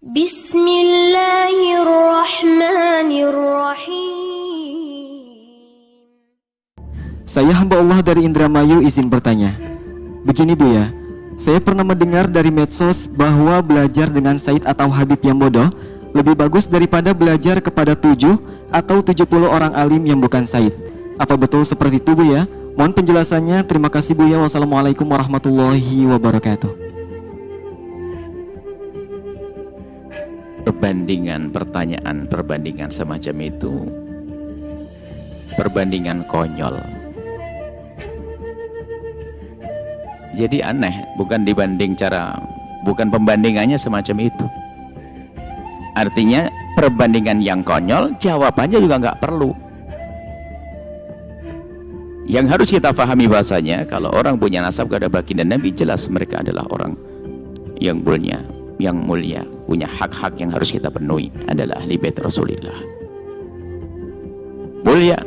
Bismillahirrahmanirrahim. Saya hamba Allah dari Indramayu izin bertanya. Begini Bu ya, saya pernah mendengar dari medsos bahwa belajar dengan Sayyid atau Habib yang bodoh lebih bagus daripada belajar kepada 7 atau 70 orang alim yang bukan Sayyid. Apa betul seperti itu Bu ya? Mohon penjelasannya. Terima kasih Bu ya. Wassalamualaikum warahmatullahi wabarakatuh. Perbandingan semacam itu perbandingan konyol. Jadi aneh, bukan pembandingannya semacam itu. Artinya perbandingan yang konyol, jawabannya juga nggak perlu. Yang harus kita pahami bahasanya, kalau orang punya nasab kepada baginda Nabi, jelas mereka adalah orang yang mulia, punya hak-hak yang harus kita penuhi, adalah ahli bait Rasulullah. Mulia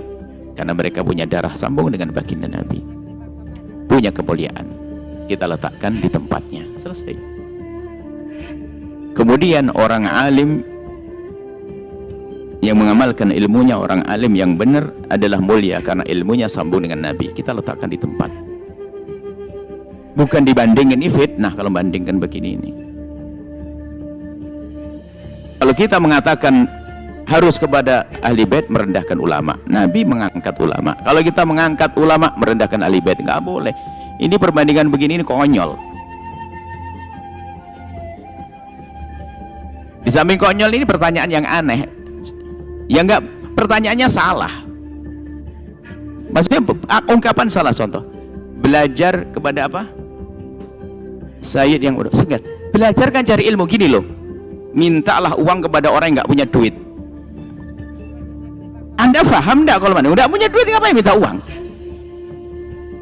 karena mereka punya darah sambung dengan baginda Nabi, punya kemuliaan, kita letakkan di tempatnya, selesai. Kemudian orang alim yang mengamalkan ilmunya, orang alim yang benar adalah mulia karena ilmunya sambung dengan Nabi, kita letakkan di tempat, bukan dibandingin. Ini fitnah kalau bandingkan begini ini. Kalau kita mengatakan harus kepada ahli bait, merendahkan ulama. Nabi mengangkat ulama. Kalau kita mengangkat ulama, merendahkan ahli bait, nggak boleh. Ini perbandingan begini ini konyol. Di samping konyol, ini pertanyaan yang aneh. Ya enggak, pertanyaannya salah. Maksudnya ungkapan salah. Contoh, belajar kepada apa? Sayyid yang udah segan. Belajar kan cari ilmu, gini loh. Mintalah uang kepada orang yang nggak punya duit. Anda paham nggak kalau mana? Nggak punya duit ngapain minta uang?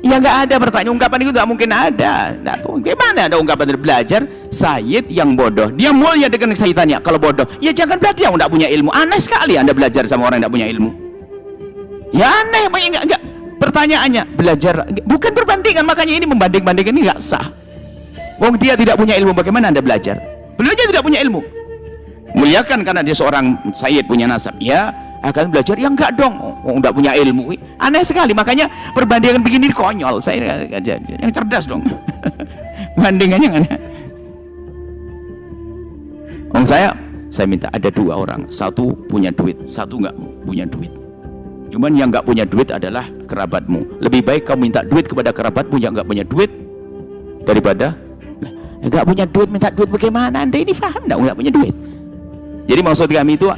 Ya nggak ada pertanyaan, ungkapan itu nggak mungkin ada. Gimana ada ungkapan dari belajar Sayyid yang bodoh? Dia mulia dengan sayyidannya. Kalau bodoh, ya jangan belajar yang nggak punya ilmu. Aneh sekali Anda belajar sama orang yang nggak punya ilmu. Ya aneh, enggak. Pertanyaannya belajar, bukan perbandingan. Makanya ini membanding-bandingkan ini nggak sah. Wong dia tidak punya ilmu, bagaimana Anda belajar? Belajar tidak punya ilmu. Muliakan karena dia seorang Sayyid, punya nasab, ya akan belajar. Ya enggak dong, enggak punya ilmu. Aneh sekali. Makanya perbandingan begini konyol. Saya yang cerdas dong. Bandingannya aneh. Saya minta ada 2 orang, satu punya duit, satu enggak punya duit. Cuman yang enggak punya duit adalah kerabatmu. Lebih baik kamu minta duit kepada kerabatmu yang enggak punya duit daripada enggak punya duit minta duit. Bagaimana Anda ini paham enggak punya duit? Jadi maksud kami itu,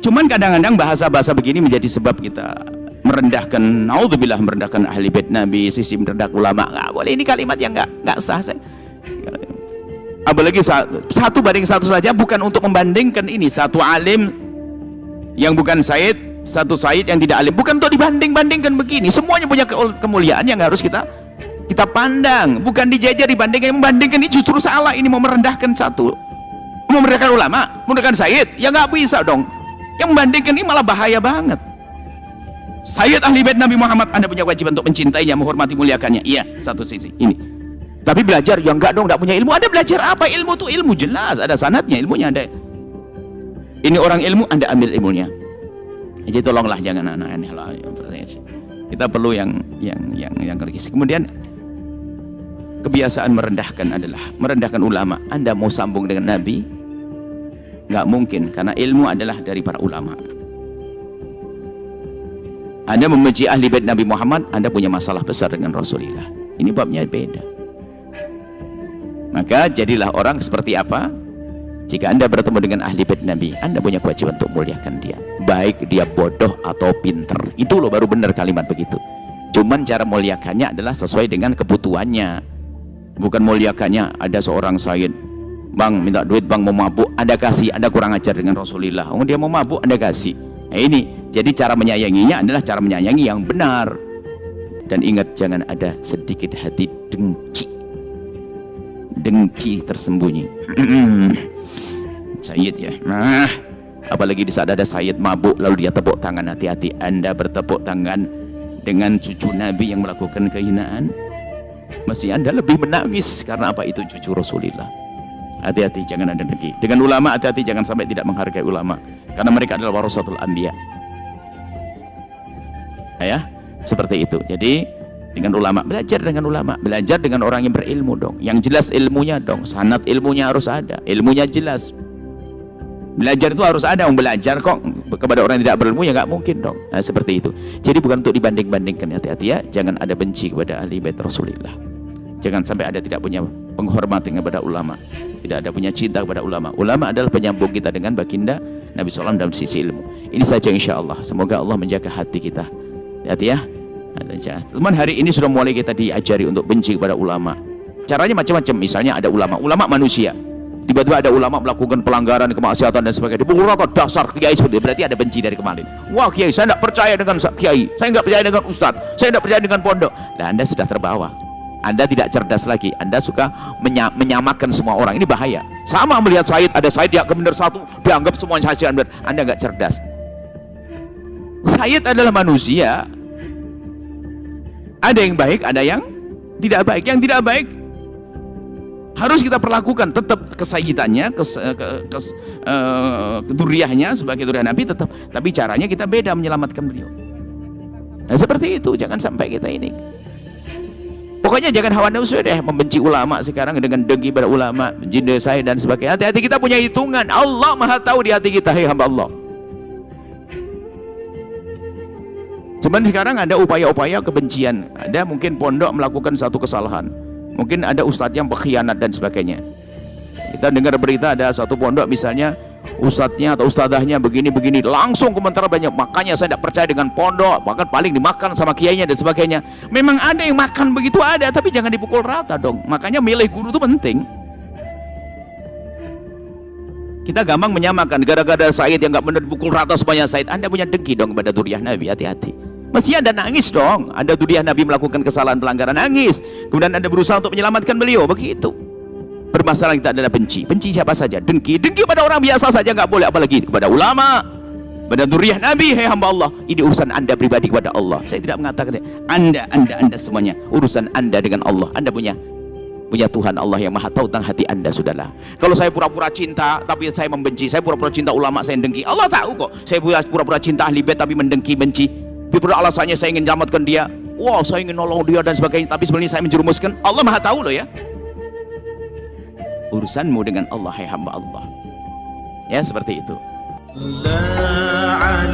cuman kadang-kadang bahasa-bahasa begini menjadi sebab kita merendahkan, naudzubillah, merendahkan ahli bait Nabi, sisi merendahkan ulama. Nggak boleh, ini kalimat yang nggak sah. Apalagi satu banding satu saja, bukan untuk membandingkan ini satu alim yang bukan Sayyid, satu Sayyid yang tidak alim, bukan untuk dibanding-bandingkan begini. Semuanya punya kemuliaan yang harus kita pandang, bukan dijajar dibandingkan. Membandingkan ini justru salah. Ini mau merendahkan satu, mau merendahkan ulama, merendahkan Sayyid, ya nggak bisa dong. Yang membandingkan ini malah bahaya banget. Sayyid ahli bait Nabi Muhammad, Anda punya kewajiban untuk mencintainya, menghormati, muliakannya. Iya, satu sisi ini. Tapi belajar, ya enggak dong, enggak punya ilmu. Anda belajar apa? Ilmu tuh ilmu jelas, ada sanadnya, ilmunya ada. Ini orang ilmu, Anda ambil ilmunya. Jadi tolonglah jangan aneh-aneh lah. Kita perlu yang kritis. Kemudian kebiasaan merendahkan adalah merendahkan ulama. Anda mau sambung dengan Nabi, nggak mungkin, karena ilmu adalah dari para ulama. Anda memuji ahli bait Nabi Muhammad, Anda punya masalah besar dengan Rasulullah. Ini babnya beda. Maka jadilah orang seperti apa? Jika Anda bertemu dengan ahli bait Nabi, Anda punya kewajiban untuk muliakan dia, baik dia bodoh atau pinter. Itu loh baru benar kalimat begitu. Cuman cara muliakannya adalah sesuai dengan kebutuhannya. Bukan muliakannya ada seorang Sayyid, bang minta duit, bang mau mabuk, Anda kasih. Anda kurang ajar dengan Rasulullah. Dia mau mabuk, Anda kasih. Nah ini, jadi cara menyayanginya adalah cara menyayangi yang benar. Dan ingat, jangan ada sedikit hati dengki tersembunyi. Sayyid ya, nah apalagi di saat ada Sayyid mabuk lalu dia tepuk tangan, hati-hati Anda bertepuk tangan dengan cucu Nabi yang melakukan kehinaan. Masih Anda lebih menangis karena apa? Itu cucu Rasulullah. Hati-hati, jangan ada dengki. Dengan ulama hati-hati, jangan sampai tidak menghargai ulama, karena mereka adalah warasatul anbiya. Ya, seperti itu. Jadi dengan ulama, belajar dengan ulama, belajar dengan orang yang berilmu dong, yang jelas ilmunya dong, sanad ilmunya harus ada, ilmunya jelas. Belajar itu harus ada, belajar kok kepada orang yang tidak berilmu ya nggak mungkin dong. Nah, seperti itu. Jadi bukan untuk dibanding-bandingkan, hati-hati ya, jangan ada benci kepada ahli bait Rasulullah. Jangan sampai ada tidak punya penghormatan kepada ulama, tidak ada punya cinta kepada ulama. Ulama adalah penyambung kita dengan baginda Nabi SAW dalam sisi ilmu. Ini saja insya Allah. Semoga Allah menjaga hati kita. Hati ya. Teman, hari ini sudah mulai kita diajari untuk benci kepada ulama. Caranya macam-macam. Misalnya ada ulama manusia. Tiba-tiba ada ulama melakukan pelanggaran, kemaksiatan dan sebagainya. Dipukul rata, dasar kiai seperti itu. Berarti ada benci dari kemarin. Wah kiai, saya tidak percaya dengan kiai, saya tidak percaya dengan ustadz, saya tidak percaya dengan pondok. Nah, Anda sudah terbawa. Anda tidak cerdas lagi. Anda suka menyamakan semua orang. Ini bahaya. Sama melihat Said, ada Said yang benar satu, dianggap semuanya Said benar. Anda nggak cerdas. Said adalah manusia. Ada yang baik, ada yang tidak baik. Yang tidak baik harus kita perlakukan tetap kesayidannya, keduriahnya sebagai duriah Nabi tetap, tapi caranya kita beda menyelamatkan beliau. Nah, seperti itu, jangan sampai kita ini. Pokoknya jangan hawa nafsu deh, membenci ulama sekarang dengan dengki pada ulama, menjinda saya dan sebagainya. Hati-hati, kita punya hitungan. Allah Maha tahu di hati kita, hei hamba Allah. Cuman sekarang ada upaya-upaya kebencian. Ada mungkin pondok melakukan satu kesalahan. Mungkin ada ustadz yang berkhianat dan sebagainya. Kita dengar berita ada satu pondok misalnya ustadznya atau ustadahnya begini-begini, langsung komentar banyak. Makanya saya tidak percaya dengan pondok, bahkan paling dimakan sama kiainya dan sebagainya. Memang ada yang makan begitu ada, tapi jangan dipukul rata dong. Makanya milih guru itu penting. Kita gampang menyamakan, gara-gara Said yang nggak benar dipukul rata semuanya Said. Anda punya dengki dong kepada duriah Nabi, hati-hati. Mesti Anda nangis dong. Anda duriah Nabi melakukan kesalahan pelanggaran, nangis. Kemudian Anda berusaha untuk menyelamatkan beliau, begitu. Bermasalah kita adalah benci. Benci siapa saja? Dengki pada orang biasa saja nggak boleh, apalagi kepada ulama, pada duriah Nabi. Hei hamba Allah, ini urusan Anda pribadi kepada Allah. Saya tidak mengatakan Anda semuanya, urusan Anda dengan Allah. Anda punya Tuhan Allah yang Maha tahu tentang hati Anda, sudahlah. Kalau saya pura-pura cinta tapi saya membenci, saya pura-pura cinta ulama saya dengki, Allah tahu kok. Saya pura-pura cinta ahli bait tapi mendengki, benci. Pura alasannya saya ingin selamatkan dia, wah saya ingin nolong dia dan sebagainya, tapi sebenarnya saya menjerumuskan. Allah Maha tahu loh ya. Urusanmu dengan Allah, hai hamba Allah. Ya, seperti itu. La